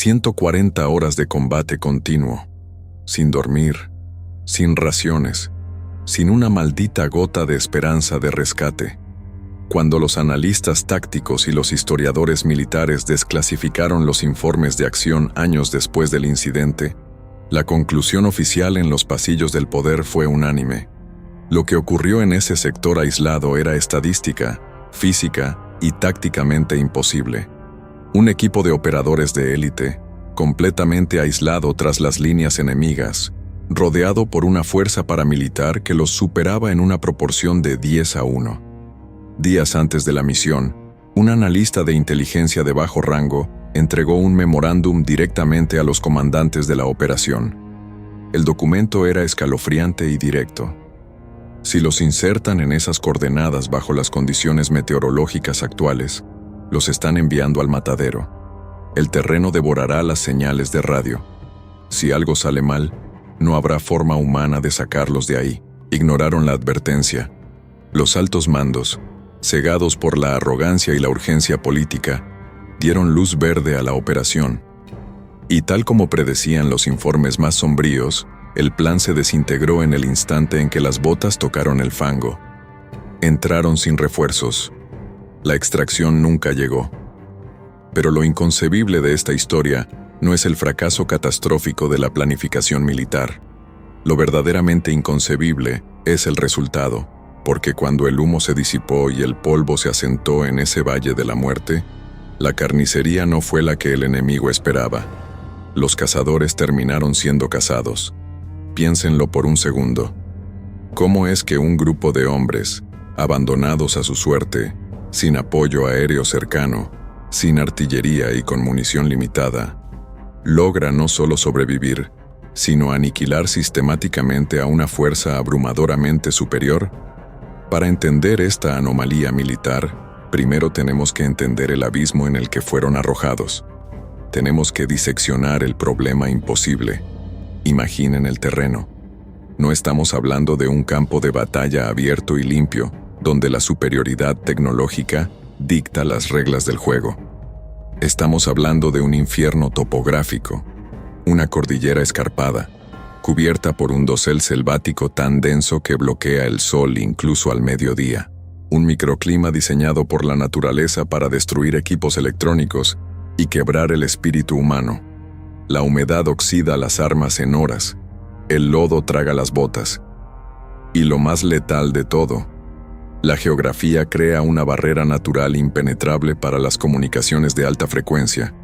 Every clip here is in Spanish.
140 horas de combate continuo, sin dormir, sin raciones, sin una maldita gota de esperanza de rescate. Cuando los analistas tácticos y los historiadores militares desclasificaron los informes de acción años después del incidente, la conclusión oficial en los pasillos del poder fue unánime. Lo que ocurrió en ese sector aislado era estadística, física y tácticamente imposible. Un equipo de operadores de élite, completamente aislado tras las líneas enemigas, rodeado por una fuerza paramilitar que los superaba en una proporción de 10-1. Días antes de la misión, un analista de inteligencia de bajo rango entregó un memorándum directamente a los comandantes de la operación. El documento era escalofriante y directo. Si los insertan en esas coordenadas bajo las condiciones meteorológicas actuales, los están enviando al matadero. El terreno devorará las señales de radio. Si algo sale mal, no habrá forma humana de sacarlos de ahí. Ignoraron la advertencia. Los altos mandos, cegados por la arrogancia y la urgencia política, dieron luz verde a la operación. Y tal como predecían los informes más sombríos, el plan se desintegró en el instante en que las botas tocaron el fango. Entraron sin refuerzos. La extracción nunca llegó. Pero lo inconcebible de esta historia no es el fracaso catastrófico de la planificación militar. Lo verdaderamente inconcebible es el resultado, porque cuando el humo se disipó y el polvo se asentó en ese valle de la muerte, la carnicería no fue la que el enemigo esperaba. Los cazadores terminaron siendo cazados. Piénsenlo por un segundo. ¿Cómo es que un grupo de hombres, abandonados a su suerte, sin apoyo aéreo cercano, sin artillería y con munición limitada, logra no solo sobrevivir, sino aniquilar sistemáticamente a una fuerza abrumadoramente superior? Para entender esta anomalía militar, primero tenemos que entender el abismo en el que fueron arrojados. Tenemos que diseccionar el problema imposible. Imaginen el terreno. No estamos hablando de un campo de batalla abierto y limpio, donde la superioridad tecnológica dicta las reglas del juego. Estamos hablando de un infierno topográfico, una cordillera escarpada, cubierta por un dosel selvático tan denso que bloquea el sol incluso al mediodía. Un microclima diseñado por la naturaleza para destruir equipos electrónicos y quebrar el espíritu humano. La humedad oxida las armas en horas, el lodo traga las botas. Y lo más letal de todo, la geografía crea una barrera natural impenetrable para las comunicaciones de alta frecuencia.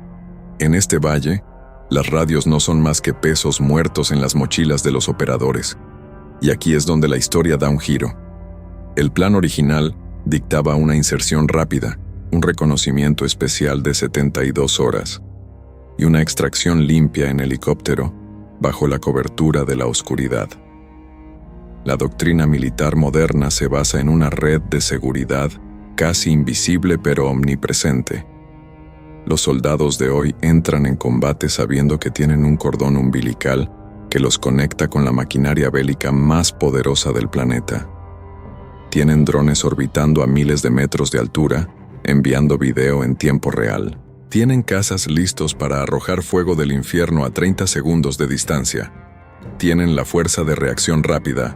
En este valle, las radios no son más que pesos muertos en las mochilas de los operadores. Y aquí es donde la historia da un giro. El plan original dictaba una inserción rápida, un reconocimiento especial de 72 horas y una extracción limpia en helicóptero bajo la cobertura de la oscuridad. La doctrina militar moderna se basa en una red de seguridad casi invisible pero omnipresente. Los soldados de hoy entran en combate sabiendo que tienen un cordón umbilical que los conecta con la maquinaria bélica más poderosa del planeta. Tienen drones orbitando a miles de metros de altura, enviando video en tiempo real. Tienen cazas listos para arrojar fuego del infierno a 30 segundos de distancia. Tienen la fuerza de reacción rápida,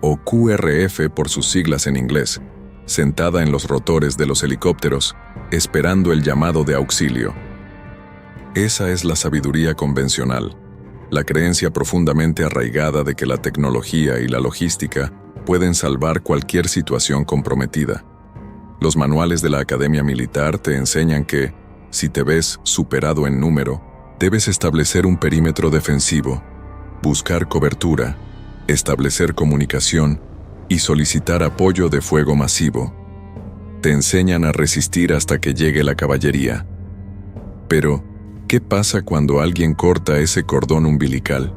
o QRF por sus siglas en inglés, sentada en los rotores de los helicópteros, esperando el llamado de auxilio. Esa es la sabiduría convencional, la creencia profundamente arraigada de que la tecnología y la logística pueden salvar cualquier situación comprometida. Los manuales de la Academia Militar te enseñan que, si te ves superado en número, debes establecer un perímetro defensivo, buscar cobertura, establecer comunicación y solicitar apoyo de fuego masivo. Te enseñan a resistir hasta que llegue la caballería. Pero, ¿qué pasa cuando alguien corta ese cordón umbilical?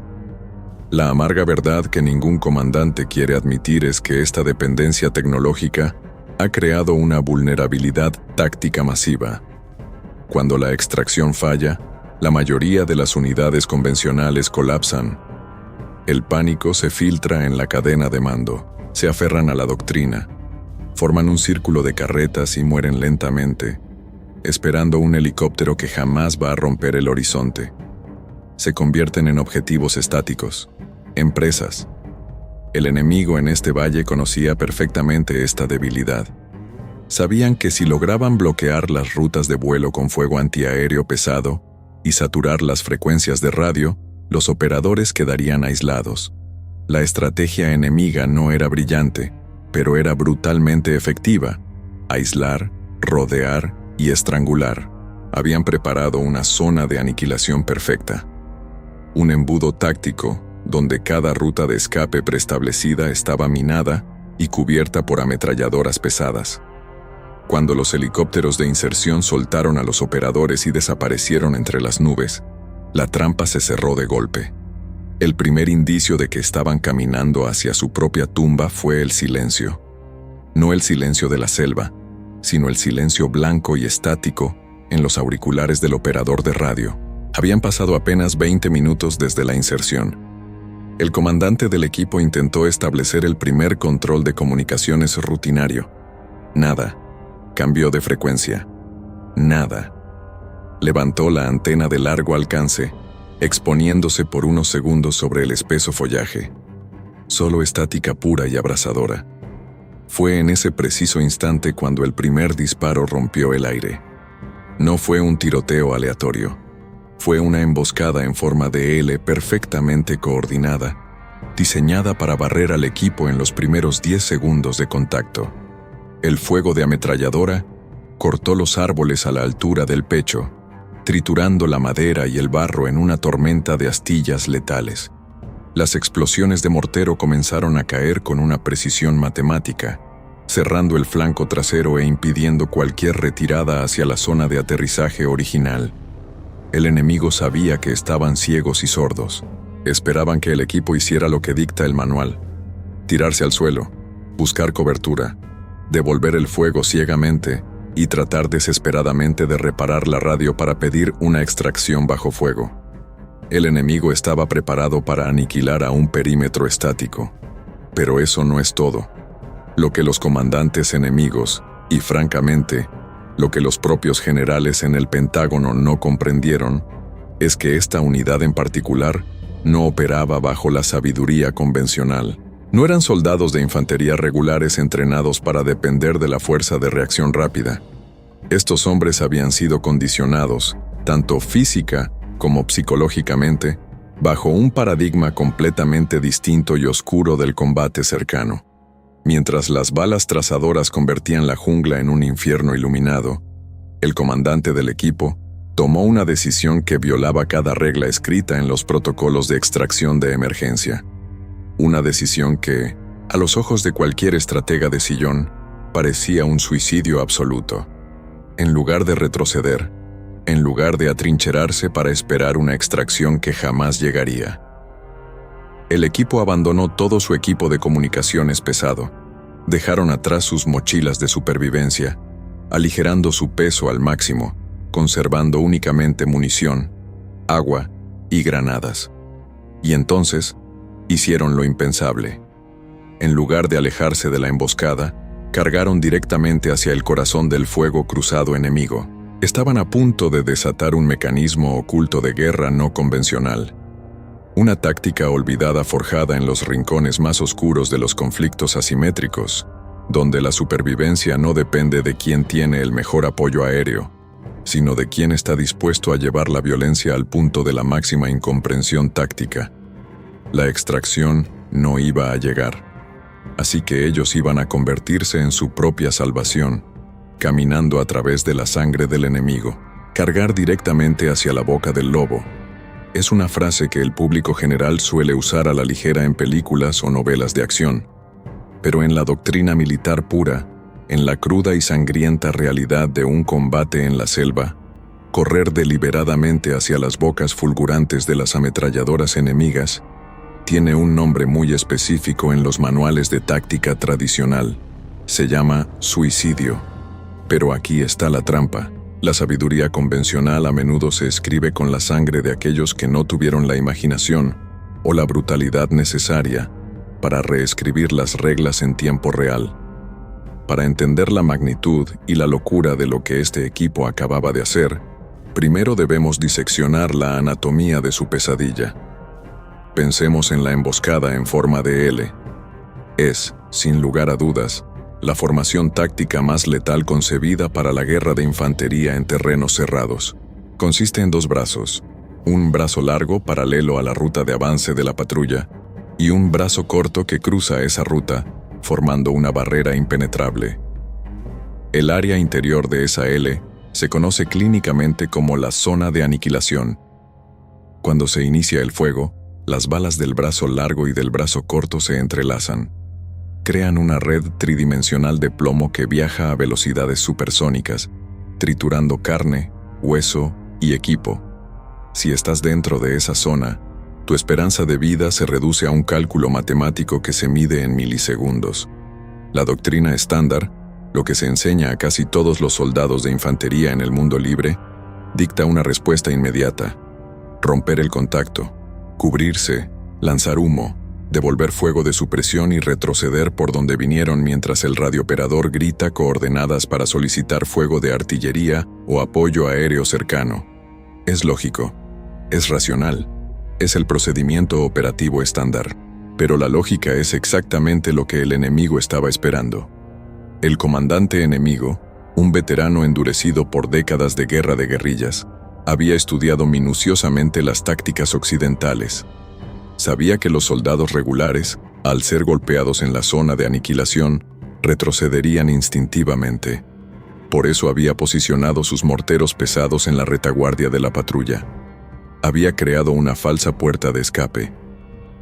La amarga verdad que ningún comandante quiere admitir es que esta dependencia tecnológica ha creado una vulnerabilidad táctica masiva. Cuando la extracción falla, la mayoría de las unidades convencionales colapsan. El pánico se filtra en la cadena de mando. Se aferran a la doctrina, forman un círculo de carretas y mueren lentamente. esperando un helicóptero que jamás va a romper el horizonte. Se convierten en objetivos estáticos, en presas. El enemigo en este valle conocía perfectamente esta debilidad. Sabían que si lograban bloquear las rutas de vuelo con fuego antiaéreo pesado y saturar las frecuencias de radio, los operadores quedarían aislados. La estrategia enemiga no era brillante, pero era brutalmente efectiva. Aislar, rodear y estrangular. Habían preparado una zona de aniquilación perfecta. Un embudo táctico donde cada ruta de escape preestablecida estaba minada y cubierta por ametralladoras pesadas. Cuando los helicópteros de inserción soltaron a los operadores y desaparecieron entre las nubes, la trampa se cerró de golpe. El primer indicio de que estaban caminando hacia su propia tumba fue el silencio. No el silencio de la selva, sino el silencio blanco y estático en los auriculares del operador de radio. Habían pasado apenas 20 minutos desde la inserción. El comandante del equipo intentó establecer el primer control de comunicaciones rutinario. Nada. Cambió de frecuencia. Nada. Levantó la antena de largo alcance, exponiéndose por unos segundos sobre el espeso follaje. Solo estática pura y abrasadora. Fue en ese preciso instante cuando el primer disparo rompió el aire. No fue un tiroteo aleatorio. Fue una emboscada en forma de L perfectamente coordinada, diseñada para barrer al equipo en los primeros 10 segundos de contacto. El fuego de ametralladora cortó los árboles a la altura del pecho, triturando la madera y el barro en una tormenta de astillas letales. Las explosiones de mortero comenzaron a caer con una precisión matemática, cerrando el flanco trasero e impidiendo cualquier retirada hacia la zona de aterrizaje original. El enemigo sabía que estaban ciegos y sordos. Esperaban que el equipo hiciera lo que dicta el manual: tirarse al suelo, buscar cobertura, devolver el fuego ciegamente y tratar desesperadamente de reparar la radio para pedir una extracción bajo fuego. El enemigo estaba preparado para aniquilar a un perímetro estático. Pero eso no es todo. Lo que los comandantes enemigos, y francamente, lo que los propios generales en el Pentágono no comprendieron, es que esta unidad en particular no operaba bajo la sabiduría convencional. No eran soldados de infantería regulares entrenados para depender de la fuerza de reacción rápida. Estos hombres habían sido condicionados, tanto física como psicológicamente, bajo un paradigma completamente distinto y oscuro del combate cercano. Mientras las balas trazadoras convertían la jungla en un infierno iluminado, el comandante del equipo tomó una decisión que violaba cada regla escrita en los protocolos de extracción de emergencia. Una decisión que, a los ojos de cualquier estratega de sillón, parecía un suicidio absoluto. En lugar de retroceder, en lugar de atrincherarse para esperar una extracción que jamás llegaría, el equipo abandonó todo su equipo de comunicaciones pesado. Dejaron atrás sus mochilas de supervivencia, aligerando su peso al máximo, conservando únicamente munición, agua y granadas. Y entonces, hicieron lo impensable. En lugar de alejarse de la emboscada, cargaron directamente hacia el corazón del fuego cruzado enemigo. Estaban a punto de desatar un mecanismo oculto de guerra no convencional. Una táctica olvidada forjada en los rincones más oscuros de los conflictos asimétricos, donde la supervivencia no depende de quién tiene el mejor apoyo aéreo, sino de quién está dispuesto a llevar la violencia al punto de la máxima incomprensión táctica. La extracción no iba a llegar, así que ellos iban a convertirse en su propia salvación, caminando a través de la sangre del enemigo. Cargar directamente hacia la boca del lobo es una frase que el público general suele usar a la ligera en películas o novelas de acción, pero en la doctrina militar pura, en la cruda y sangrienta realidad de un combate en la selva, correr deliberadamente hacia las bocas fulgurantes de las ametralladoras enemigas tiene un nombre muy específico en los manuales de táctica tradicional. Se llama suicidio. Pero aquí está la trampa. La sabiduría convencional a menudo se escribe con la sangre de aquellos que no tuvieron la imaginación o la brutalidad necesaria para reescribir las reglas en tiempo real. Para entender la magnitud y la locura de lo que este equipo acababa de hacer, primero debemos diseccionar la anatomía de su pesadilla. Pensemos en la emboscada en forma de L. Es, sin lugar a dudas, la formación táctica más letal concebida para la guerra de infantería en terrenos cerrados. Consiste en 2 brazos, un brazo largo paralelo a la ruta de avance de la patrulla y un brazo corto que cruza esa ruta, formando una barrera impenetrable. El área interior de esa L se conoce clínicamente como la zona de aniquilación. Cuando se inicia el fuego, las balas del brazo largo y del brazo corto se entrelazan. Crean una red tridimensional de plomo que viaja a velocidades supersónicas, triturando carne, hueso y equipo. Si estás dentro de esa zona, tu esperanza de vida se reduce a un cálculo matemático que se mide en milisegundos. La doctrina estándar, lo que se enseña a casi todos los soldados de infantería en el mundo libre, dicta una respuesta inmediata: romper el contacto, cubrirse, lanzar humo, devolver fuego de supresión y retroceder por donde vinieron mientras el radiooperador grita coordenadas para solicitar fuego de artillería o apoyo aéreo cercano. Es lógico, es racional, es el procedimiento operativo estándar, pero la lógica es exactamente lo que el enemigo estaba esperando. El comandante enemigo, un veterano endurecido por décadas de guerra de guerrillas, había estudiado minuciosamente las tácticas occidentales. Sabía que los soldados regulares, al ser golpeados en la zona de aniquilación, retrocederían instintivamente. Por eso había posicionado sus morteros pesados en la retaguardia de la patrulla. Había creado una falsa puerta de escape.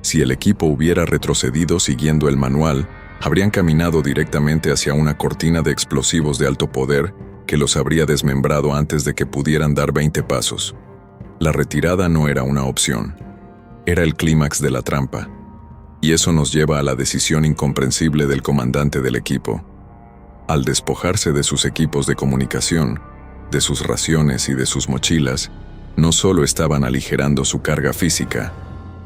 Si el equipo hubiera retrocedido siguiendo el manual, habrían caminado directamente hacia una cortina de explosivos de alto poder que los habría desmembrado antes de que pudieran dar 20 pasos. La retirada no era una opción. Era el clímax de la trampa. Y eso nos lleva a la decisión incomprensible del comandante del equipo. Al despojarse de sus equipos de comunicación, de sus raciones y de sus mochilas, no solo estaban aligerando su carga física,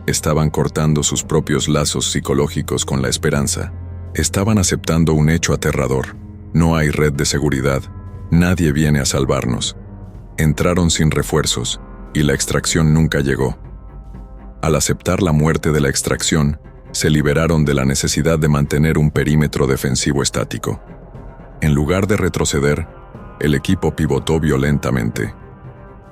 estaban cortando sus propios lazos psicológicos con la esperanza. Estaban aceptando un hecho aterrador. No hay red de seguridad. Nadie viene a salvarnos. Entraron sin refuerzos, y la extracción nunca llegó. Al aceptar la muerte de la extracción, se liberaron de la necesidad de mantener un perímetro defensivo estático. En lugar de retroceder, el equipo pivotó violentamente.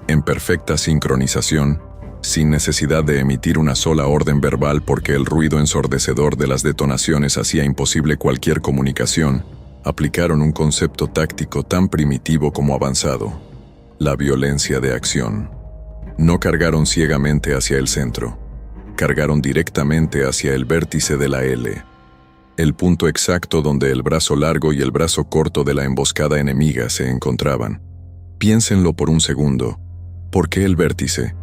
En perfecta sincronización, sin necesidad de emitir una sola orden verbal porque el ruido ensordecedor de las detonaciones hacía imposible cualquier comunicación, aplicaron un concepto táctico tan primitivo como avanzado: la violencia de acción. No cargaron ciegamente hacia el centro, cargaron directamente hacia el vértice de la L, el punto exacto donde el brazo largo y el brazo corto de la emboscada enemiga se encontraban. Piénsenlo por un segundo. ¿Por qué el vértice?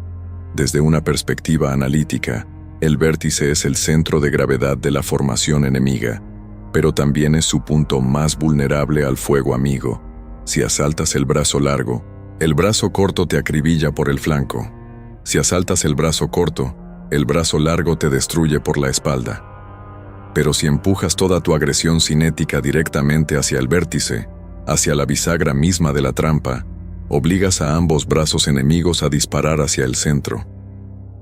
Desde una perspectiva analítica, el vértice es el centro de gravedad de la formación enemiga, pero también es su punto más vulnerable al fuego amigo. Si asaltas el brazo largo, el brazo corto te acribilla por el flanco. Si asaltas el brazo corto, el brazo largo te destruye por la espalda. Pero si empujas toda tu agresión cinética directamente hacia el vértice, hacia la bisagra misma de la trampa, obligas a ambos brazos enemigos a disparar hacia el centro.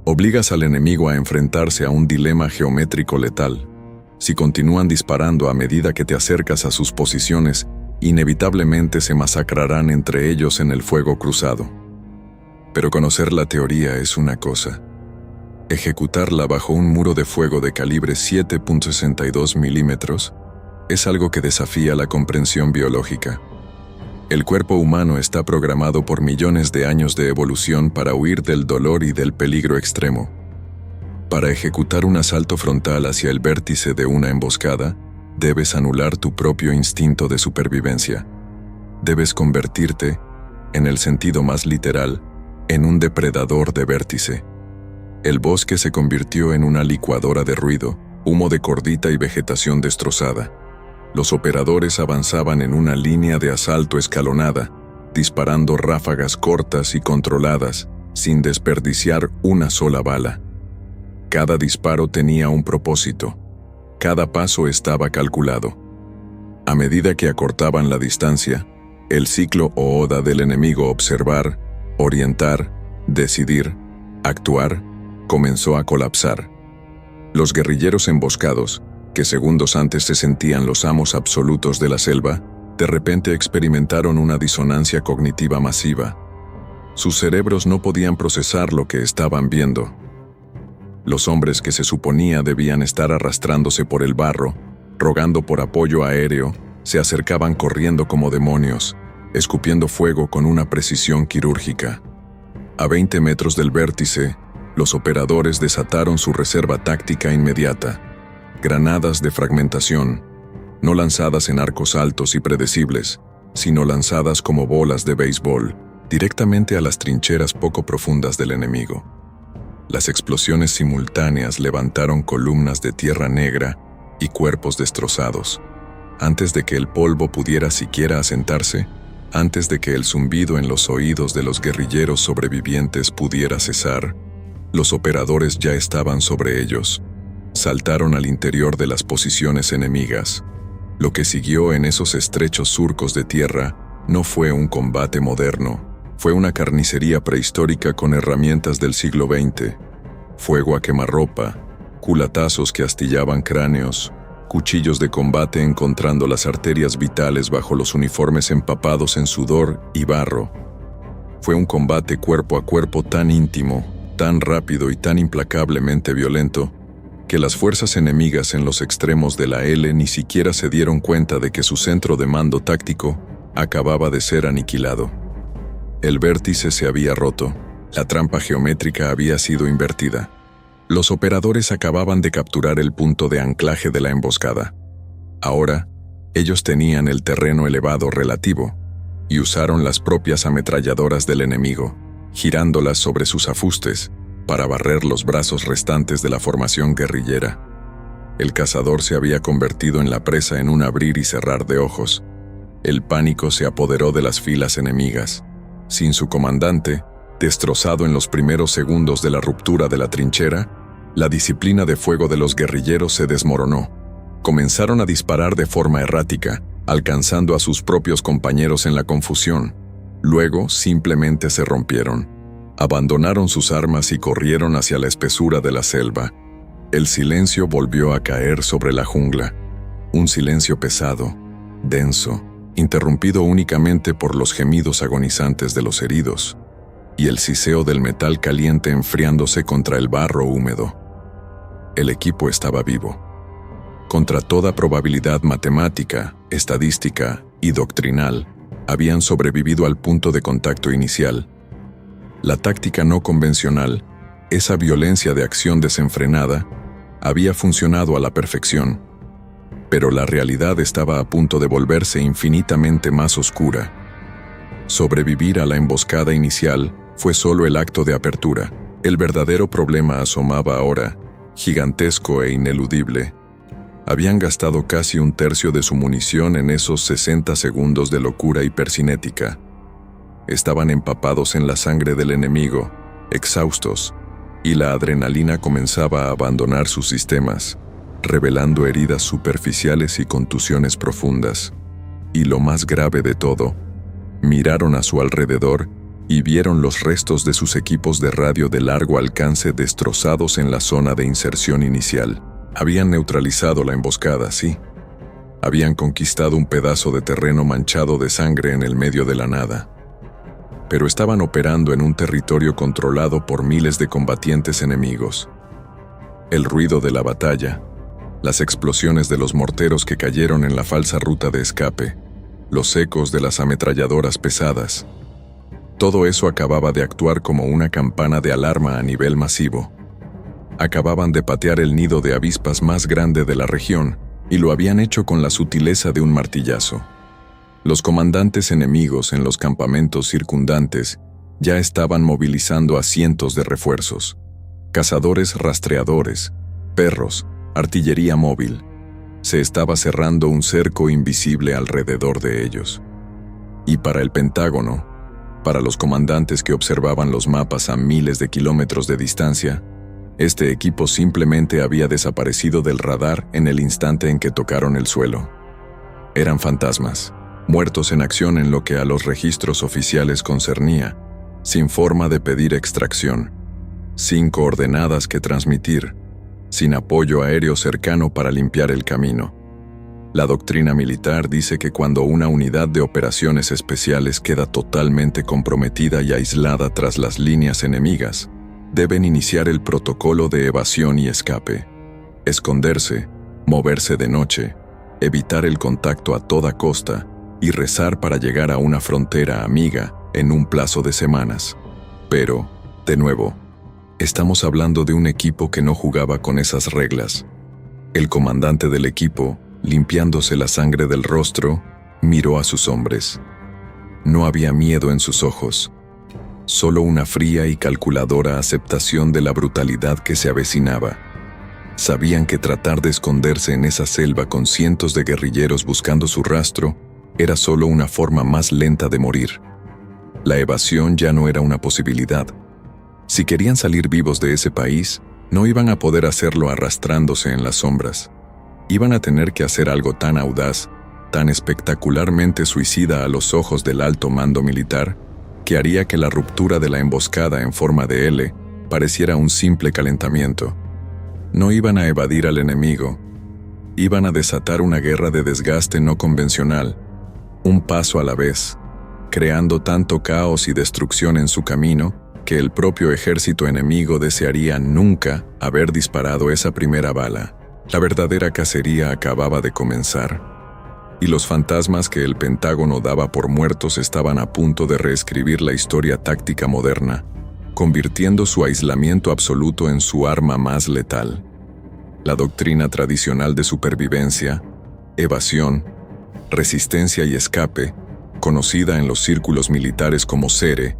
Obligas al enemigo a enfrentarse a un dilema geométrico letal. Si continúan disparando a medida que te acercas a sus posiciones, inevitablemente se masacrarán entre ellos en el fuego cruzado. Pero conocer la teoría es una cosa. Ejecutarla bajo un muro de fuego de calibre 7.62 milímetros es algo que desafía la comprensión biológica. El cuerpo humano está programado por millones de años de evolución para huir del dolor y del peligro extremo. Para ejecutar un asalto frontal hacia el vértice de una emboscada, debes anular tu propio instinto de supervivencia. Debes convertirte, en el sentido más literal, en un depredador de vértice. El bosque se convirtió en una licuadora de ruido, humo de cordita y vegetación destrozada. Los operadores avanzaban en una línea de asalto escalonada, disparando ráfagas cortas y controladas, sin desperdiciar una sola bala. Cada disparo tenía un propósito. Cada paso estaba calculado. A medida que acortaban la distancia, el ciclo o oda del enemigo observar, orientar, decidir, actuar, comenzó a colapsar. Los guerrilleros emboscados, que segundos antes se sentían los amos absolutos de la selva, de repente experimentaron una disonancia cognitiva masiva. Sus cerebros no podían procesar lo que estaban viendo. Los hombres que se suponía debían estar arrastrándose por el barro, rogando por apoyo aéreo, se acercaban corriendo como demonios, escupiendo fuego con una precisión quirúrgica. A 20 metros del vértice, los operadores desataron su reserva táctica inmediata. Granadas de fragmentación, no lanzadas en arcos altos y predecibles, sino lanzadas como bolas de béisbol, directamente a las trincheras poco profundas del enemigo. Las explosiones simultáneas levantaron columnas de tierra negra y cuerpos destrozados. Antes de que el polvo pudiera siquiera asentarse, antes de que el zumbido en los oídos de los guerrilleros sobrevivientes pudiera cesar, los operadores ya estaban sobre ellos. Saltaron al interior de las posiciones enemigas. Lo que siguió en esos estrechos surcos de tierra no fue un combate moderno. Fue una carnicería prehistórica con herramientas del siglo XX, fuego a quemarropa, culatazos que astillaban cráneos, cuchillos de combate encontrando las arterias vitales bajo los uniformes empapados en sudor y barro. Fue un combate cuerpo a cuerpo tan íntimo, tan rápido y tan implacablemente violento, que las fuerzas enemigas en los extremos de la L ni siquiera se dieron cuenta de que su centro de mando táctico acababa de ser aniquilado. El vértice se había roto, la trampa geométrica había sido invertida. Los operadores acababan de capturar el punto de anclaje de la emboscada. Ahora, ellos tenían el terreno elevado relativo, y usaron las propias ametralladoras del enemigo, girándolas sobre sus afustes, para barrer los brazos restantes de la formación guerrillera. El cazador se había convertido en la presa en un abrir y cerrar de ojos. El pánico se apoderó de las filas enemigas. Sin su comandante, destrozado en los primeros segundos de la ruptura de la trinchera, la disciplina de fuego de los guerrilleros se desmoronó. Comenzaron a disparar de forma errática, alcanzando a sus propios compañeros en la confusión. Luego, simplemente se rompieron. Abandonaron sus armas y corrieron hacia la espesura de la selva. El silencio volvió a caer sobre la jungla. Un silencio pesado, denso, interrumpido únicamente por los gemidos agonizantes de los heridos y el siseo del metal caliente enfriándose contra el barro húmedo. El equipo estaba vivo. Contra toda probabilidad matemática, estadística y doctrinal, habían sobrevivido al punto de contacto inicial. La táctica no convencional, esa violencia de acción desenfrenada, había funcionado a la perfección. Pero la realidad estaba a punto de volverse infinitamente más oscura. Sobrevivir a la emboscada inicial fue solo el acto de apertura. El verdadero problema asomaba ahora, gigantesco e ineludible. Habían gastado casi un tercio de su munición en esos 60 segundos de locura hipercinética. Estaban empapados en la sangre del enemigo, exhaustos, y la adrenalina comenzaba a abandonar sus sistemas, revelando heridas superficiales y contusiones profundas. Y lo más grave de todo, miraron a su alrededor y vieron los restos de sus equipos de radio de largo alcance destrozados en la zona de inserción inicial. Habían neutralizado la emboscada, sí. Habían conquistado un pedazo de terreno manchado de sangre en el medio de la nada. Pero estaban operando en un territorio controlado por miles de combatientes enemigos. El ruido de la batalla, las explosiones de los morteros que cayeron en la falsa ruta de escape, los ecos de las ametralladoras pesadas. Todo eso acababa de actuar como una campana de alarma a nivel masivo. Acababan de patear el nido de avispas más grande de la región, y lo habían hecho con la sutileza de un martillazo. Los comandantes enemigos en los campamentos circundantes ya estaban movilizando a cientos de refuerzos. Cazadores rastreadores, perros, artillería móvil. Se estaba cerrando un cerco invisible alrededor de ellos. Y para el Pentágono, para los comandantes que observaban los mapas a miles de kilómetros de distancia, este equipo simplemente había desaparecido del radar en el instante en que tocaron el suelo. Eran fantasmas, muertos en acción en lo que a los registros oficiales concernía, sin forma de pedir extracción, sin coordenadas que transmitir, sin apoyo aéreo cercano para limpiar el camino. La doctrina militar dice que cuando una unidad de operaciones especiales queda totalmente comprometida y aislada tras las líneas enemigas, deben iniciar el protocolo de evasión y escape, esconderse, moverse de noche, evitar el contacto a toda costa y rezar para llegar a una frontera amiga en un plazo de semanas. Pero, de nuevo, estamos hablando de un equipo que no jugaba con esas reglas. El comandante del equipo, limpiándose la sangre del rostro, miró a sus hombres. No había miedo en sus ojos, solo una fría y calculadora aceptación de la brutalidad que se avecinaba. Sabían que tratar de esconderse en esa selva con cientos de guerrilleros buscando su rastro era solo una forma más lenta de morir. La evasión ya no era una posibilidad. Si querían salir vivos de ese país, no iban a poder hacerlo arrastrándose en las sombras. Iban a tener que hacer algo tan audaz, tan espectacularmente suicida a los ojos del alto mando militar, que haría que la ruptura de la emboscada en forma de L pareciera un simple calentamiento. No iban a evadir al enemigo, iban a desatar una guerra de desgaste no convencional, un paso a la vez, creando tanto caos y destrucción en su camino que el propio ejército enemigo desearía nunca haber disparado esa primera bala. La verdadera cacería acababa de comenzar, y los fantasmas que el Pentágono daba por muertos estaban a punto de reescribir la historia táctica moderna, convirtiendo su aislamiento absoluto en su arma más letal. La doctrina tradicional de supervivencia, evasión, resistencia y escape, conocida en los círculos militares como SERE,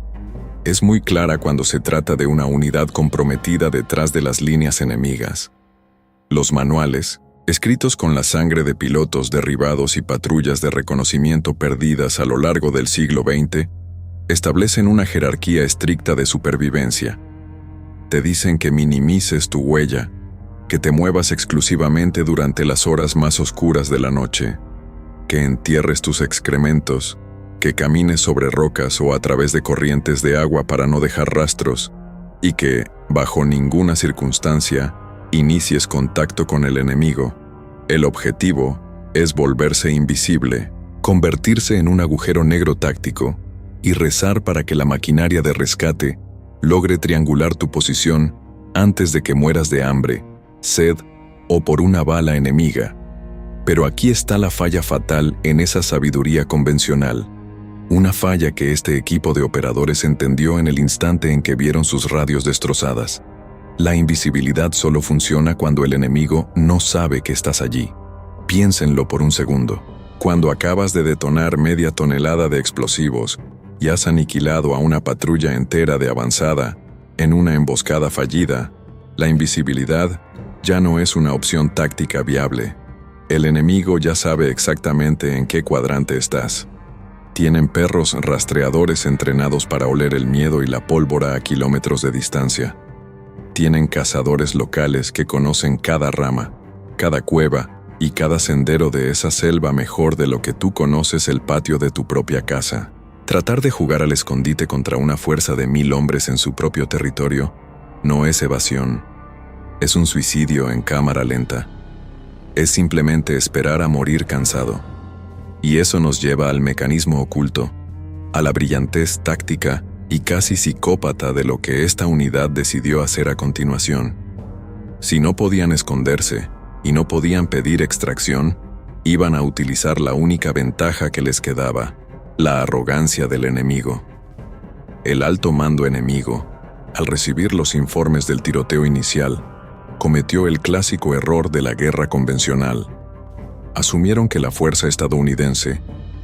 es muy clara cuando se trata de una unidad comprometida detrás de las líneas enemigas. Los manuales, escritos con la sangre de pilotos derribados y patrullas de reconocimiento perdidas a lo largo del siglo XX, establecen una jerarquía estricta de supervivencia. Te dicen que minimices tu huella, que te muevas exclusivamente durante las horas más oscuras de la noche, que entierres tus excrementos, que camines sobre rocas o a través de corrientes de agua para no dejar rastros, y que, bajo ninguna circunstancia, inicies contacto con el enemigo. El objetivo es volverse invisible, convertirse en un agujero negro táctico y rezar para que la maquinaria de rescate logre triangular tu posición antes de que mueras de hambre, sed o por una bala enemiga. Pero aquí está la falla fatal en esa sabiduría convencional, una falla que este equipo de operadores entendió en el instante en que vieron sus radios destrozadas. La invisibilidad solo funciona cuando el enemigo no sabe que estás allí. Piénsenlo por un segundo. Cuando acabas de detonar media tonelada de explosivos y has aniquilado a una patrulla entera de avanzada en una emboscada fallida, la invisibilidad ya no es una opción táctica viable. El enemigo ya sabe exactamente en qué cuadrante estás. Tienen perros rastreadores entrenados para oler el miedo y la pólvora a kilómetros de distancia. Tienen cazadores locales que conocen cada rama, cada cueva y cada sendero de esa selva mejor de lo que tú conoces el patio de tu propia casa. Tratar de jugar al escondite contra una fuerza de 1000 hombres en su propio territorio no es evasión. Es un suicidio en cámara lenta. Es simplemente esperar a morir cansado. Y eso nos lleva al mecanismo oculto, a la brillantez táctica y casi psicópata de lo que esta unidad decidió hacer a continuación. Si no podían esconderse y no podían pedir extracción, iban a utilizar la única ventaja que les quedaba, la arrogancia del enemigo. El alto mando enemigo, al recibir los informes del tiroteo inicial, cometió el clásico error de la guerra convencional. Asumieron que la fuerza estadounidense,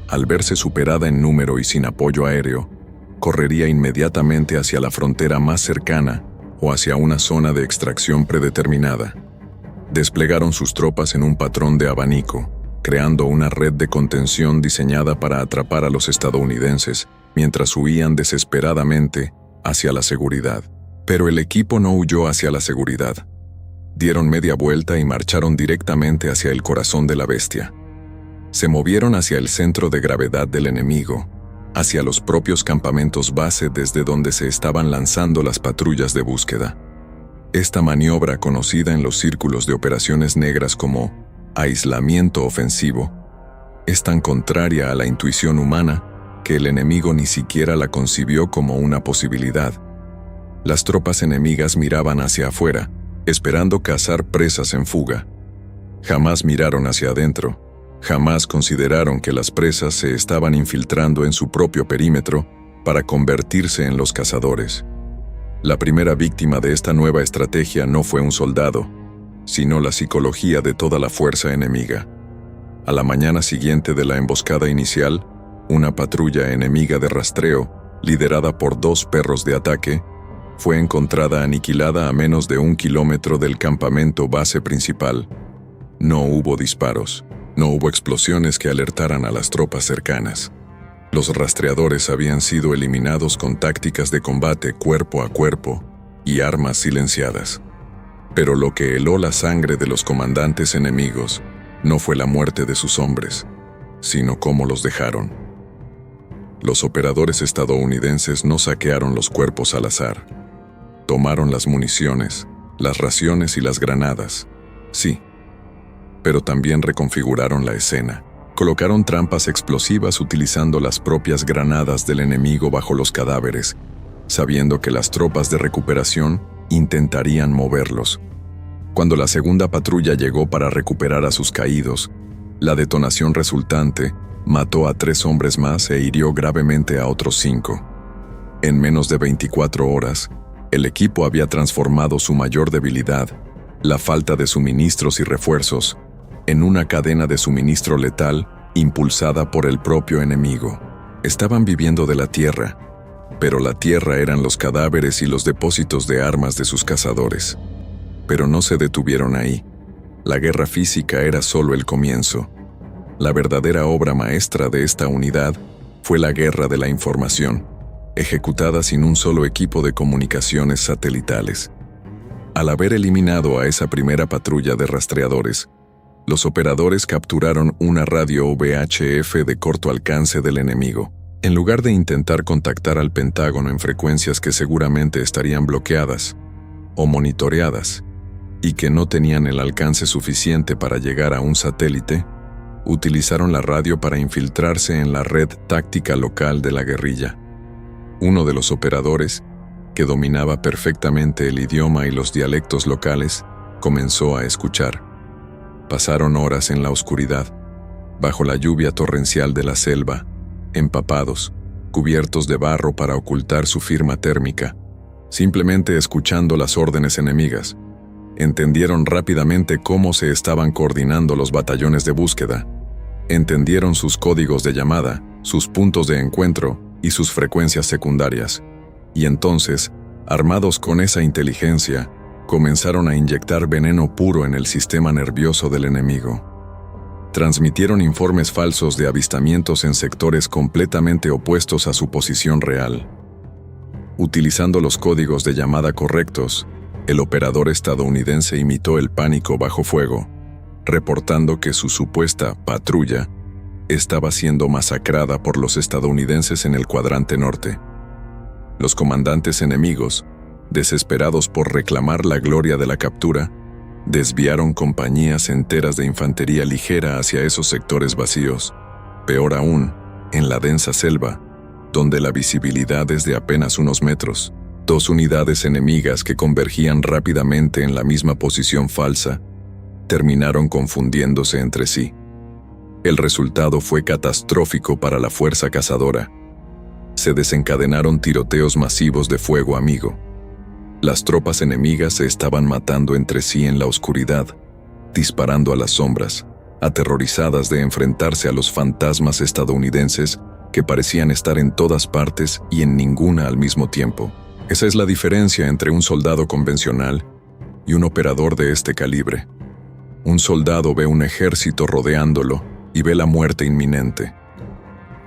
al verse superada en número y sin apoyo aéreo, correría inmediatamente hacia la frontera más cercana o hacia una zona de extracción predeterminada. Desplegaron sus tropas en un patrón de abanico, creando una red de contención diseñada para atrapar a los estadounidenses mientras huían desesperadamente hacia la seguridad. Pero el equipo no huyó hacia la seguridad. Dieron media vuelta y marcharon directamente hacia el corazón de la bestia. Se movieron hacia el centro de gravedad del enemigo, hacia los propios campamentos base desde donde se estaban lanzando las patrullas de búsqueda. Esta maniobra, conocida en los círculos de operaciones negras como aislamiento ofensivo, es tan contraria a la intuición humana que el enemigo ni siquiera la concibió como una posibilidad. Las tropas enemigas miraban hacia afuera, esperando cazar presas en fuga. Jamás miraron hacia adentro, jamás consideraron que las presas se estaban infiltrando en su propio perímetro para convertirse en los cazadores. La primera víctima de esta nueva estrategia no fue un soldado, sino la psicología de toda la fuerza enemiga. A la mañana siguiente de la emboscada inicial, una patrulla enemiga de rastreo, liderada por 2 perros de ataque, fue encontrada aniquilada a menos de 1 kilómetro del campamento base principal. No hubo disparos, no hubo explosiones que alertaran a las tropas cercanas. Los rastreadores habían sido eliminados con tácticas de combate cuerpo a cuerpo y armas silenciadas. Pero lo que heló la sangre de los comandantes enemigos no fue la muerte de sus hombres, sino cómo los dejaron. Los operadores estadounidenses no saquearon los cuerpos al azar. Tomaron las municiones, las raciones y las granadas, sí, pero también reconfiguraron la escena. Colocaron trampas explosivas utilizando las propias granadas del enemigo bajo los cadáveres, sabiendo que las tropas de recuperación intentarían moverlos. Cuando la segunda patrulla llegó para recuperar a sus caídos, la detonación resultante mató a 3 hombres más e hirió gravemente a otros 5. En menos de 24 horas, el equipo había transformado su mayor debilidad, la falta de suministros y refuerzos, en una cadena de suministro letal impulsada por el propio enemigo. Estaban viviendo de la tierra, pero la tierra eran los cadáveres y los depósitos de armas de sus cazadores. Pero no se detuvieron ahí. La guerra física era solo el comienzo. La verdadera obra maestra de esta unidad fue la guerra de la información, ejecutada sin un solo equipo de comunicaciones satelitales. Al haber eliminado a esa primera patrulla de rastreadores, los operadores capturaron una radio VHF de corto alcance del enemigo. En lugar de intentar contactar al Pentágono en frecuencias que seguramente estarían bloqueadas o monitoreadas y que no tenían el alcance suficiente para llegar a un satélite, utilizaron la radio para infiltrarse en la red táctica local de la guerrilla. Uno de los operadores, que dominaba perfectamente el idioma y los dialectos locales, comenzó a escuchar. Pasaron horas en la oscuridad, bajo la lluvia torrencial de la selva, empapados, cubiertos de barro para ocultar su firma térmica, simplemente escuchando las órdenes enemigas. Entendieron rápidamente cómo se estaban coordinando los batallones de búsqueda. Entendieron sus códigos de llamada, sus puntos de encuentro y sus frecuencias secundarias. Y entonces, armados con esa inteligencia, comenzaron a inyectar veneno puro en el sistema nervioso del enemigo. Transmitieron informes falsos de avistamientos en sectores completamente opuestos a su posición real. Utilizando los códigos de llamada correctos, el operador estadounidense imitó el pánico bajo fuego, reportando que su supuesta patrulla estaba siendo masacrada por los estadounidenses en el cuadrante norte. Los comandantes enemigos, desesperados por reclamar la gloria de la captura, desviaron compañías enteras de infantería ligera hacia esos sectores vacíos. Peor aún, en la densa selva, donde la visibilidad es de apenas unos metros, 2 unidades enemigas que convergían rápidamente en la misma posición falsa, terminaron confundiéndose entre sí. El resultado fue catastrófico para la fuerza cazadora. Se desencadenaron tiroteos masivos de fuego amigo. Las tropas enemigas se estaban matando entre sí en la oscuridad, disparando a las sombras, aterrorizadas de enfrentarse a los fantasmas estadounidenses que parecían estar en todas partes y en ninguna al mismo tiempo. Esa es la diferencia entre un soldado convencional y un operador de este calibre. Un soldado ve un ejército rodeándolo y ve la muerte inminente.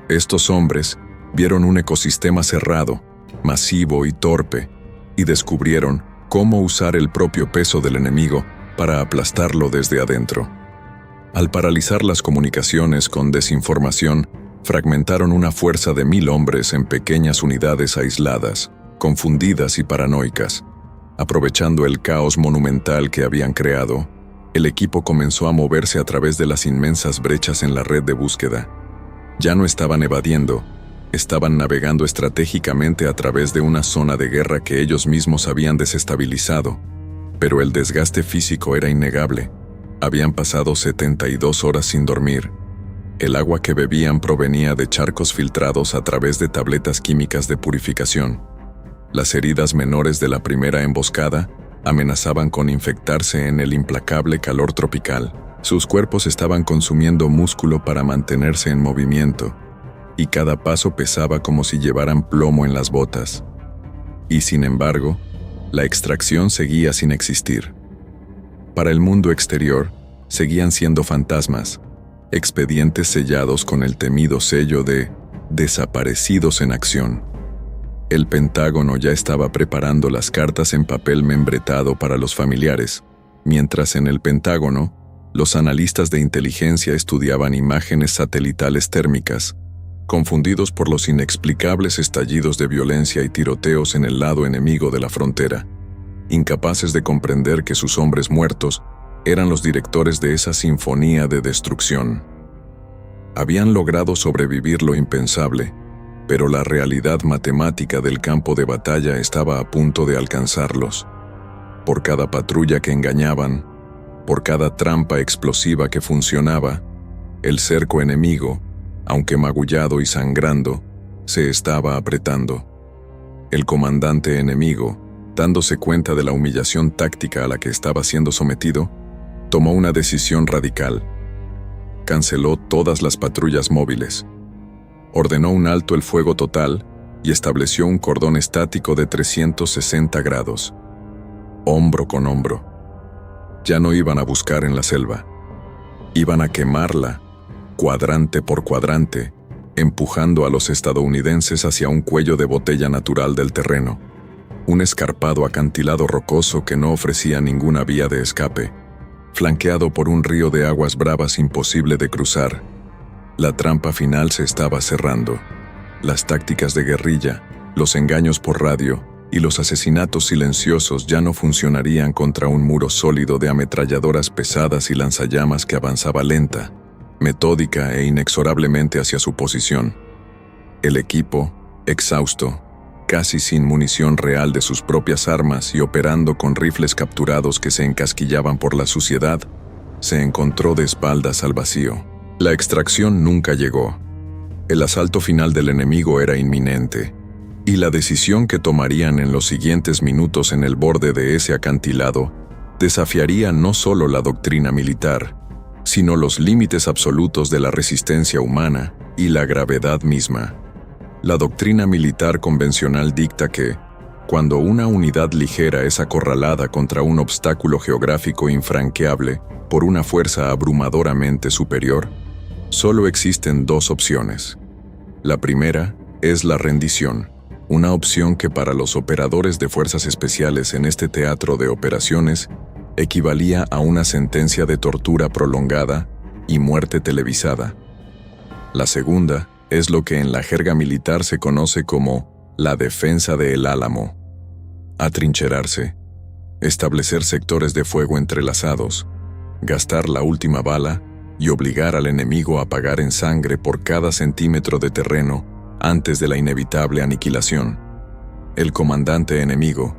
Estos hombres vieron un ecosistema cerrado, masivo y torpe, y descubrieron cómo usar el propio peso del enemigo para aplastarlo desde adentro. Al paralizar las comunicaciones con desinformación, fragmentaron una fuerza de 1000 hombres en pequeñas unidades aisladas, confundidas y paranoicas. Aprovechando el caos monumental que habían creado, el equipo comenzó a moverse a través de las inmensas brechas en la red de búsqueda. Ya no estaban evadiendo, estaban navegando estratégicamente a través de una zona de guerra que ellos mismos habían desestabilizado. Pero el desgaste físico era innegable. Habían pasado 72 horas sin dormir. El agua que bebían provenía de charcos filtrados a través de tabletas químicas de purificación. Las heridas menores de la primera emboscada amenazaban con infectarse en el implacable calor tropical. Sus cuerpos estaban consumiendo músculo para mantenerse en movimiento, y cada paso pesaba como si llevaran plomo en las botas. Y sin embargo, la extracción seguía sin existir. Para el mundo exterior, seguían siendo fantasmas, expedientes sellados con el temido sello de desaparecidos en acción. El Pentágono ya estaba preparando las cartas en papel membretado para los familiares, mientras en el Pentágono, los analistas de inteligencia estudiaban imágenes satelitales térmicas, confundidos por los inexplicables estallidos de violencia y tiroteos en el lado enemigo de la frontera, incapaces de comprender que sus hombres muertos eran los directores de esa sinfonía de destrucción. Habían logrado sobrevivir lo impensable, pero la realidad matemática del campo de batalla estaba a punto de alcanzarlos. Por cada patrulla que engañaban, por cada trampa explosiva que funcionaba, el cerco enemigo, aunque magullado y sangrando, se estaba apretando. El comandante enemigo, dándose cuenta de la humillación táctica a la que estaba siendo sometido, tomó una decisión radical. Canceló todas las patrullas móviles. Ordenó un alto el fuego total y estableció un cordón estático de 360 grados, hombro con hombro. Ya no iban a buscar en la selva. Iban a quemarla, cuadrante por cuadrante, empujando a los estadounidenses hacia un cuello de botella natural del terreno, un escarpado acantilado rocoso que no ofrecía ninguna vía de escape, flanqueado por un río de aguas bravas imposible de cruzar. La trampa final se estaba cerrando. Las tácticas de guerrilla, los engaños por radio y los asesinatos silenciosos ya no funcionarían contra un muro sólido de ametralladoras pesadas y lanzallamas que avanzaba lenta, metódica e inexorablemente hacia su posición. El equipo, exhausto, casi sin munición real de sus propias armas y operando con rifles capturados que se encasquillaban por la suciedad, se encontró de espaldas al vacío. La extracción nunca llegó. El asalto final del enemigo era inminente, y la decisión que tomarían en los siguientes minutos en el borde de ese acantilado desafiaría no solo la doctrina militar, sino los límites absolutos de la resistencia humana y la gravedad misma. La doctrina militar convencional dicta que, cuando una unidad ligera es acorralada contra un obstáculo geográfico infranqueable por una fuerza abrumadoramente superior, solo existen dos opciones. La primera es la rendición, una opción que para los operadores de fuerzas especiales en este teatro de operaciones equivalía a una sentencia de tortura prolongada y muerte televisada. La segunda es lo que en la jerga militar se conoce como la defensa de El Álamo. Atrincherarse, establecer sectores de fuego entrelazados, gastar la última bala y obligar al enemigo a pagar en sangre por cada centímetro de terreno antes de la inevitable aniquilación. El comandante enemigo,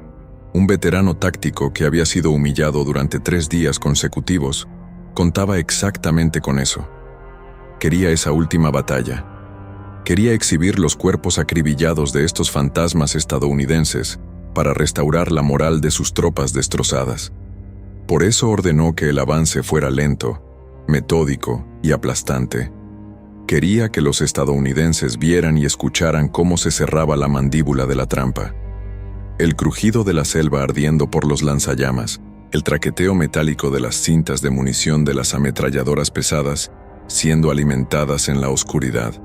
un veterano táctico que había sido humillado durante 3 días consecutivos, contaba exactamente con eso. Quería esa última batalla. Quería exhibir los cuerpos acribillados de estos fantasmas estadounidenses para restaurar la moral de sus tropas destrozadas. Por eso ordenó que el avance fuera lento, metódico y aplastante. Quería que los estadounidenses vieran y escucharan cómo se cerraba la mandíbula de la trampa. El crujido de la selva ardiendo por los lanzallamas, el traqueteo metálico de las cintas de munición de las ametralladoras pesadas siendo alimentadas en la oscuridad.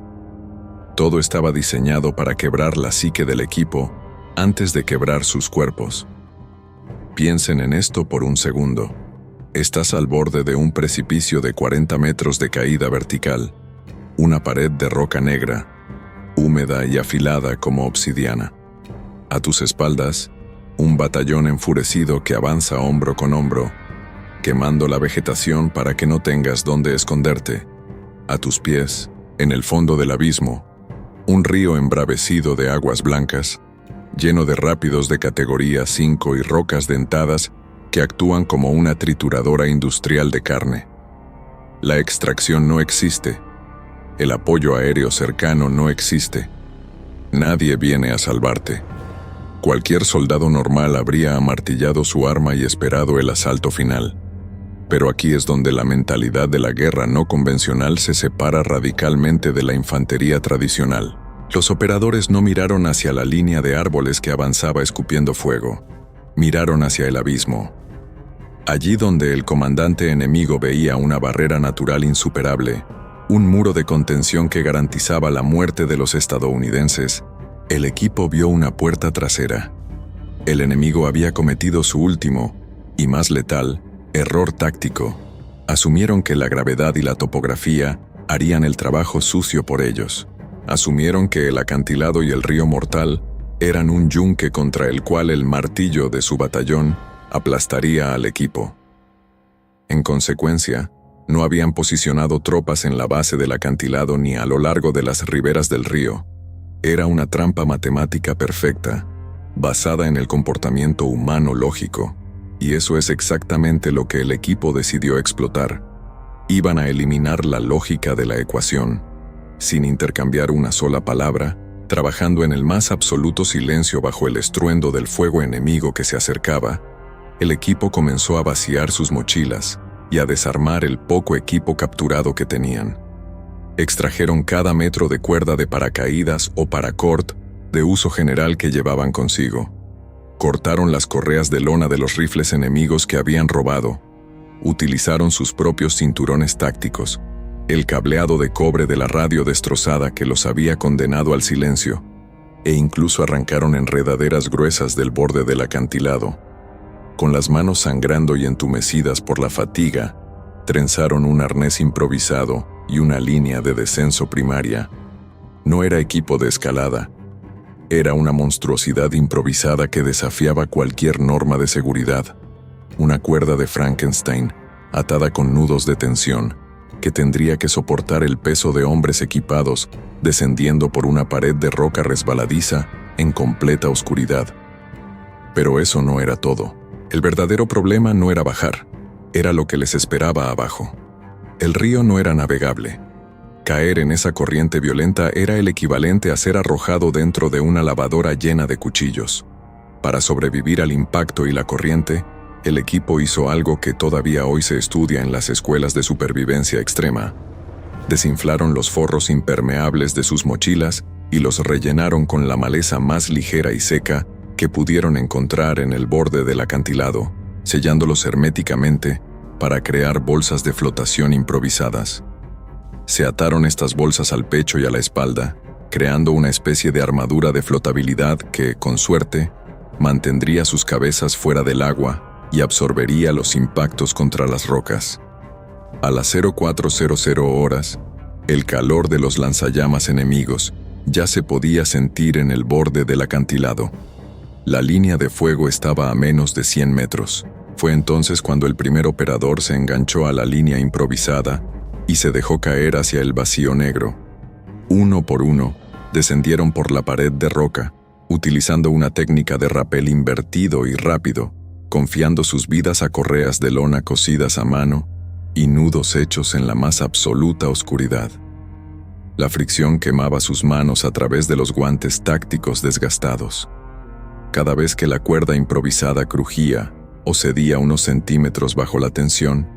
Todo estaba diseñado para quebrar la psique del equipo antes de quebrar sus cuerpos. Piensen en esto por un segundo. Estás al borde de un precipicio de 40 metros de caída vertical, una pared de roca negra, húmeda y afilada como obsidiana. A tus espaldas, un batallón enfurecido que avanza hombro con hombro, quemando la vegetación para que no tengas dónde esconderte. A tus pies, en el fondo del abismo, un río embravecido de aguas blancas, lleno de rápidos de categoría 5 y rocas dentadas que actúan como una trituradora industrial de carne. La extracción no existe. El apoyo aéreo cercano no existe. Nadie viene a salvarte. Cualquier soldado normal habría amartillado su arma y esperado el asalto final. Pero aquí es donde la mentalidad de la guerra no convencional se separa radicalmente de la infantería tradicional. Los operadores no miraron hacia la línea de árboles que avanzaba escupiendo fuego. Miraron hacia el abismo. Allí donde el comandante enemigo veía una barrera natural insuperable, un muro de contención que garantizaba la muerte de los estadounidenses, el equipo vio una puerta trasera. El enemigo había cometido su último, y más letal, error táctico. Asumieron que la gravedad y la topografía harían el trabajo sucio por ellos. Asumieron que el acantilado y el río mortal eran un yunque contra el cual el martillo de su batallón aplastaría al equipo. En consecuencia, no habían posicionado tropas en la base del acantilado ni a lo largo de las riberas del río. Era una trampa matemática perfecta, basada en el comportamiento humano lógico, y eso es exactamente lo que el equipo decidió explotar. Iban a eliminar la lógica de la ecuación, sin intercambiar una sola palabra, trabajando en el más absoluto silencio bajo el estruendo del fuego enemigo que se acercaba. El equipo comenzó a vaciar sus mochilas y a desarmar el poco equipo capturado que tenían. Extrajeron cada metro de cuerda de paracaídas o paracord de uso general que llevaban consigo. Cortaron las correas de lona de los rifles enemigos que habían robado. Utilizaron sus propios cinturones tácticos, el cableado de cobre de la radio destrozada que los había condenado al silencio, e incluso arrancaron enredaderas gruesas del borde del acantilado. Con las manos sangrando y entumecidas por la fatiga, trenzaron un arnés improvisado y una línea de descenso primaria. No era equipo de escalada. Era una monstruosidad improvisada que desafiaba cualquier norma de seguridad. Una cuerda de Frankenstein, atada con nudos de tensión, que tendría que soportar el peso de hombres equipados descendiendo por una pared de roca resbaladiza en completa oscuridad. Pero eso no era todo. El verdadero problema no era bajar, era lo que les esperaba abajo. El río no era navegable. Caer en esa corriente violenta era el equivalente a ser arrojado dentro de una lavadora llena de cuchillos. Para sobrevivir al impacto y la corriente, el equipo hizo algo que todavía hoy se estudia en las escuelas de supervivencia extrema. Desinflaron los forros impermeables de sus mochilas y los rellenaron con la maleza más ligera y seca que pudieron encontrar en el borde del acantilado, sellándolos herméticamente para crear bolsas de flotación improvisadas. Se ataron estas bolsas al pecho y a la espalda, creando una especie de armadura de flotabilidad que, con suerte, mantendría sus cabezas fuera del agua y absorbería los impactos contra las rocas. A las 0400 horas, el calor de los lanzallamas enemigos ya se podía sentir en el borde del acantilado. La línea de fuego estaba a menos de 100 metros. Fue entonces cuando el primer operador se enganchó a la línea improvisada y se dejó caer hacia el vacío negro. Uno por uno, descendieron por la pared de roca, utilizando una técnica de rapel invertido y rápido, confiando sus vidas a correas de lona cosidas a mano y nudos hechos en la más absoluta oscuridad. La fricción quemaba sus manos a través de los guantes tácticos desgastados. Cada vez que la cuerda improvisada crujía o cedía unos centímetros bajo la tensión,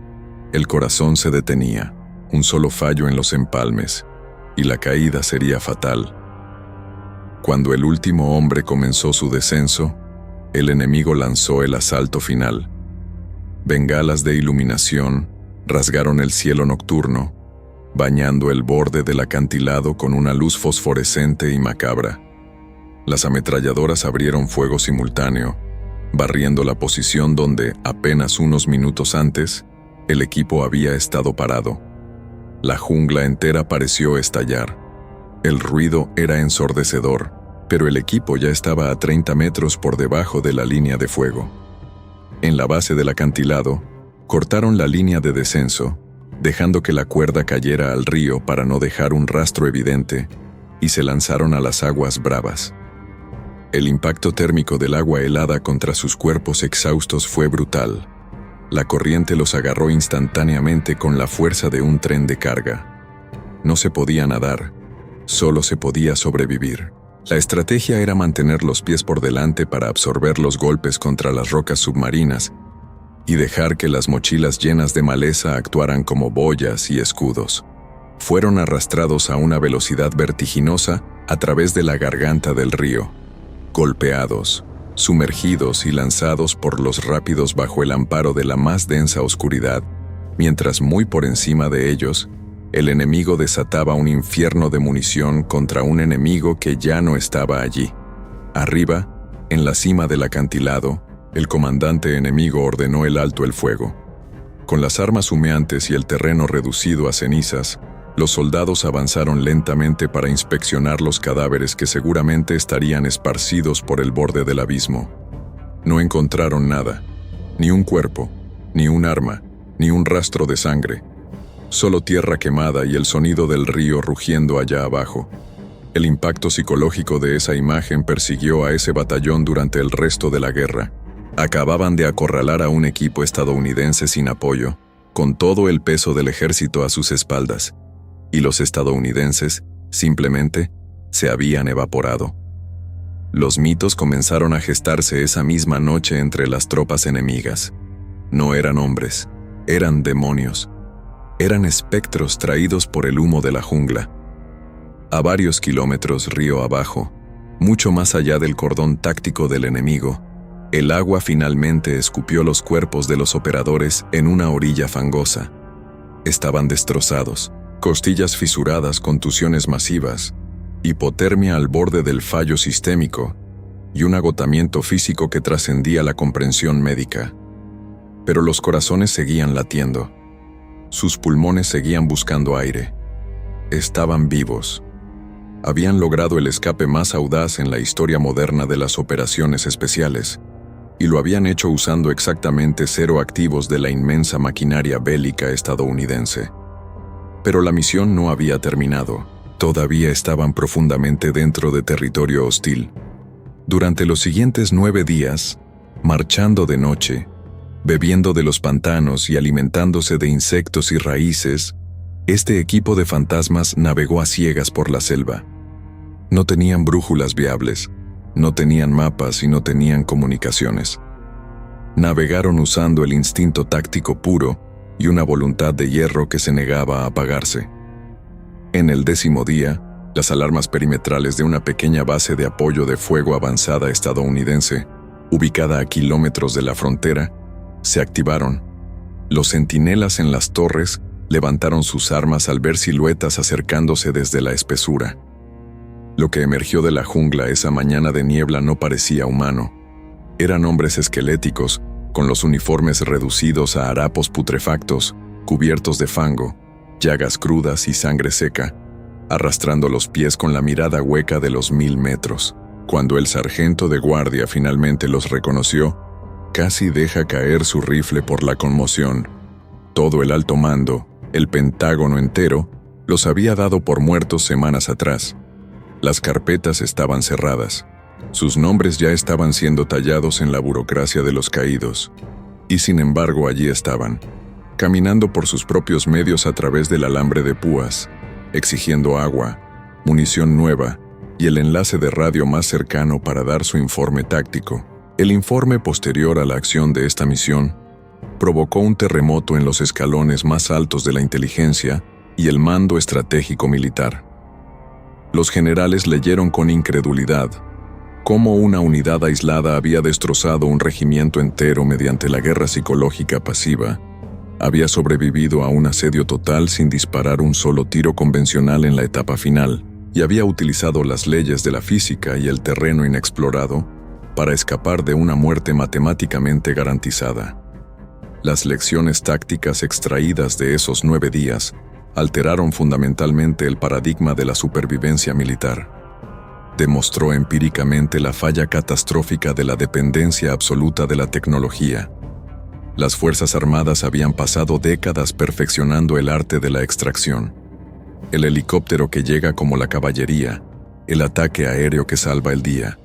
el corazón se detenía, un solo fallo en los empalmes, y la caída sería fatal. Cuando el último hombre comenzó su descenso, el enemigo lanzó el asalto final. Bengalas de iluminación rasgaron el cielo nocturno, bañando el borde del acantilado con una luz fosforescente y macabra. Las ametralladoras abrieron fuego simultáneo, barriendo la posición donde, apenas unos minutos antes, el equipo había estado parado. La jungla entera pareció estallar. El ruido era ensordecedor, pero el equipo ya estaba a 30 metros por debajo de la línea de fuego. En la base del acantilado, cortaron la línea de descenso, dejando que la cuerda cayera al río para no dejar un rastro evidente, y se lanzaron a las aguas bravas. El impacto térmico del agua helada contra sus cuerpos exhaustos fue brutal. La corriente los agarró instantáneamente con la fuerza de un tren de carga. No se podía nadar, solo se podía sobrevivir. La estrategia era mantener los pies por delante para absorber los golpes contra las rocas submarinas y dejar que las mochilas llenas de maleza actuaran como boyas y escudos. Fueron arrastrados a una velocidad vertiginosa a través de la garganta del río, golpeados, sumergidos y lanzados por los rápidos bajo el amparo de la más densa oscuridad, mientras muy por encima de ellos, el enemigo desataba un infierno de munición contra un enemigo que ya no estaba allí. Arriba, en la cima del acantilado, el comandante enemigo ordenó el alto el fuego. Con las armas humeantes y el terreno reducido a cenizas, los soldados avanzaron lentamente para inspeccionar los cadáveres que seguramente estarían esparcidos por el borde del abismo. No encontraron nada, ni un cuerpo, ni un arma, ni un rastro de sangre. Solo tierra quemada y el sonido del río rugiendo allá abajo. El impacto psicológico de esa imagen persiguió a ese batallón durante el resto de la guerra. Acababan de acorralar a un equipo estadounidense sin apoyo, con todo el peso del ejército a sus espaldas. Y los estadounidenses, simplemente, se habían evaporado. Los mitos comenzaron a gestarse esa misma noche entre las tropas enemigas. No eran hombres, eran demonios. Eran espectros traídos por el humo de la jungla. A varios kilómetros río abajo, mucho más allá del cordón táctico del enemigo, el agua finalmente escupió los cuerpos de los operadores en una orilla fangosa. Estaban destrozados, costillas fisuradas, contusiones masivas, hipotermia al borde del fallo sistémico y un agotamiento físico que trascendía la comprensión médica. Pero los corazones seguían latiendo. Sus pulmones seguían buscando aire. Estaban vivos. Habían logrado el escape más audaz en la historia moderna de las operaciones especiales, y lo habían hecho usando exactamente 0 activos de la inmensa maquinaria bélica estadounidense. Pero la misión no había terminado. Todavía estaban profundamente dentro de territorio hostil. Durante los siguientes 9 días, marchando de noche, bebiendo de los pantanos y alimentándose de insectos y raíces, este equipo de fantasmas navegó a ciegas por la selva. No tenían brújulas viables, no tenían mapas y no tenían comunicaciones. Navegaron usando el instinto táctico puro y una voluntad de hierro que se negaba a apagarse. En el 10º día, las alarmas perimetrales de una pequeña base de apoyo de fuego avanzada estadounidense, ubicada a kilómetros de la frontera, se activaron. Los centinelas en las torres levantaron sus armas al ver siluetas acercándose desde la espesura. Lo que emergió de la jungla esa mañana de niebla no parecía humano. Eran hombres esqueléticos, con los uniformes reducidos a harapos putrefactos, cubiertos de fango, llagas crudas y sangre seca, arrastrando los pies con la mirada hueca de los 1000 metros. Cuando el sargento de guardia finalmente los reconoció, casi deja caer su rifle por la conmoción. Todo el alto mando, el Pentágono entero, los había dado por muertos semanas atrás. Las carpetas estaban cerradas. Sus nombres ya estaban siendo tallados en la burocracia de los caídos. Y sin embargo allí estaban, caminando por sus propios medios a través del alambre de púas, exigiendo agua, munición nueva y el enlace de radio más cercano para dar su informe táctico. El informe posterior a la acción de esta misión provocó un terremoto en los escalones más altos de la inteligencia y el mando estratégico militar. Los generales leyeron con incredulidad cómo una unidad aislada había destrozado un regimiento entero mediante la guerra psicológica pasiva, había sobrevivido a un asedio total sin disparar un solo tiro convencional en la etapa final, y había utilizado las leyes de la física y el terreno inexplorado para escapar de una muerte matemáticamente garantizada. Las lecciones tácticas extraídas de esos 9 días alteraron fundamentalmente el paradigma de la supervivencia militar. Demostró empíricamente la falla catastrófica de la dependencia absoluta de la tecnología. Las Fuerzas Armadas habían pasado décadas perfeccionando el arte de la extracción. El helicóptero que llega como la caballería, el ataque aéreo que salva el día.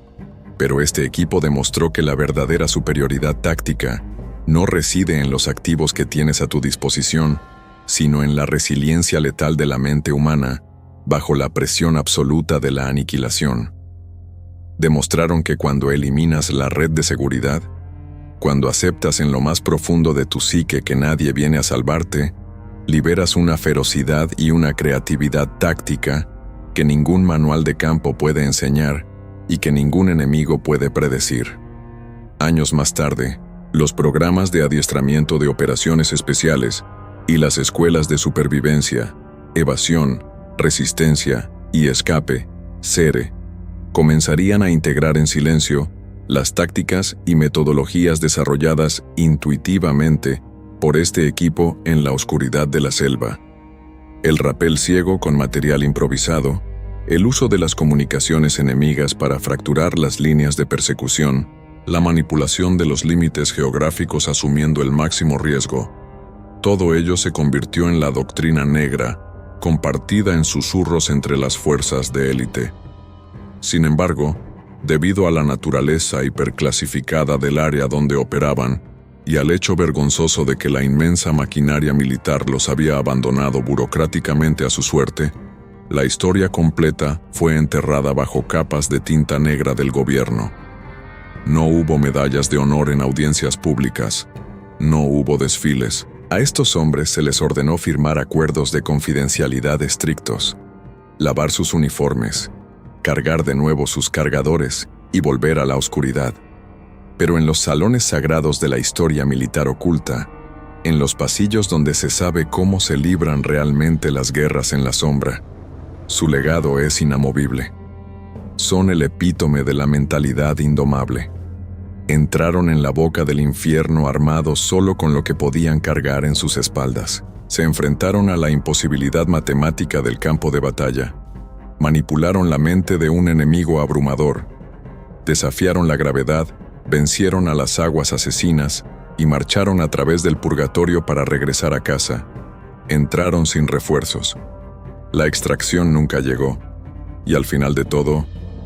Pero este equipo demostró que la verdadera superioridad táctica no reside en los activos que tienes a tu disposición, sino en la resiliencia letal de la mente humana bajo la presión absoluta de la aniquilación. Demostraron que cuando eliminas la red de seguridad, cuando aceptas en lo más profundo de tu psique que nadie viene a salvarte, liberas una ferocidad y una creatividad táctica que ningún manual de campo puede enseñar y que ningún enemigo puede predecir. Años más tarde, los programas de adiestramiento de operaciones especiales y las escuelas de supervivencia, evasión, resistencia y escape, SERE, comenzarían a integrar en silencio las tácticas y metodologías desarrolladas intuitivamente por este equipo en la oscuridad de la selva. El rapel ciego con material improvisado, el uso de las comunicaciones enemigas para fracturar las líneas de persecución, la manipulación de los límites geográficos asumiendo el máximo riesgo. Todo ello se convirtió en la doctrina negra, compartida en susurros entre las fuerzas de élite. Sin embargo, debido a la naturaleza hiperclasificada del área donde operaban y al hecho vergonzoso de que la inmensa maquinaria militar los había abandonado burocráticamente a su suerte, la historia completa fue enterrada bajo capas de tinta negra del gobierno. No hubo medallas de honor en audiencias públicas. No hubo desfiles. A estos hombres se les ordenó firmar acuerdos de confidencialidad estrictos, lavar sus uniformes, cargar de nuevo sus cargadores y volver a la oscuridad. Pero en los salones sagrados de la historia militar oculta, en los pasillos donde se sabe cómo se libran realmente las guerras en la sombra, su legado es inamovible. Son el epítome de la mentalidad indomable. Entraron en la boca del infierno armados solo con lo que podían cargar en sus espaldas. Se enfrentaron a la imposibilidad matemática del campo de batalla. Manipularon la mente de un enemigo abrumador. Desafiaron la gravedad, vencieron a las aguas asesinas y marcharon a través del purgatorio para regresar a casa. Entraron sin refuerzos. La extracción nunca llegó, y al final de todo,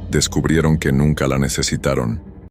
descubrieron que nunca la necesitaron.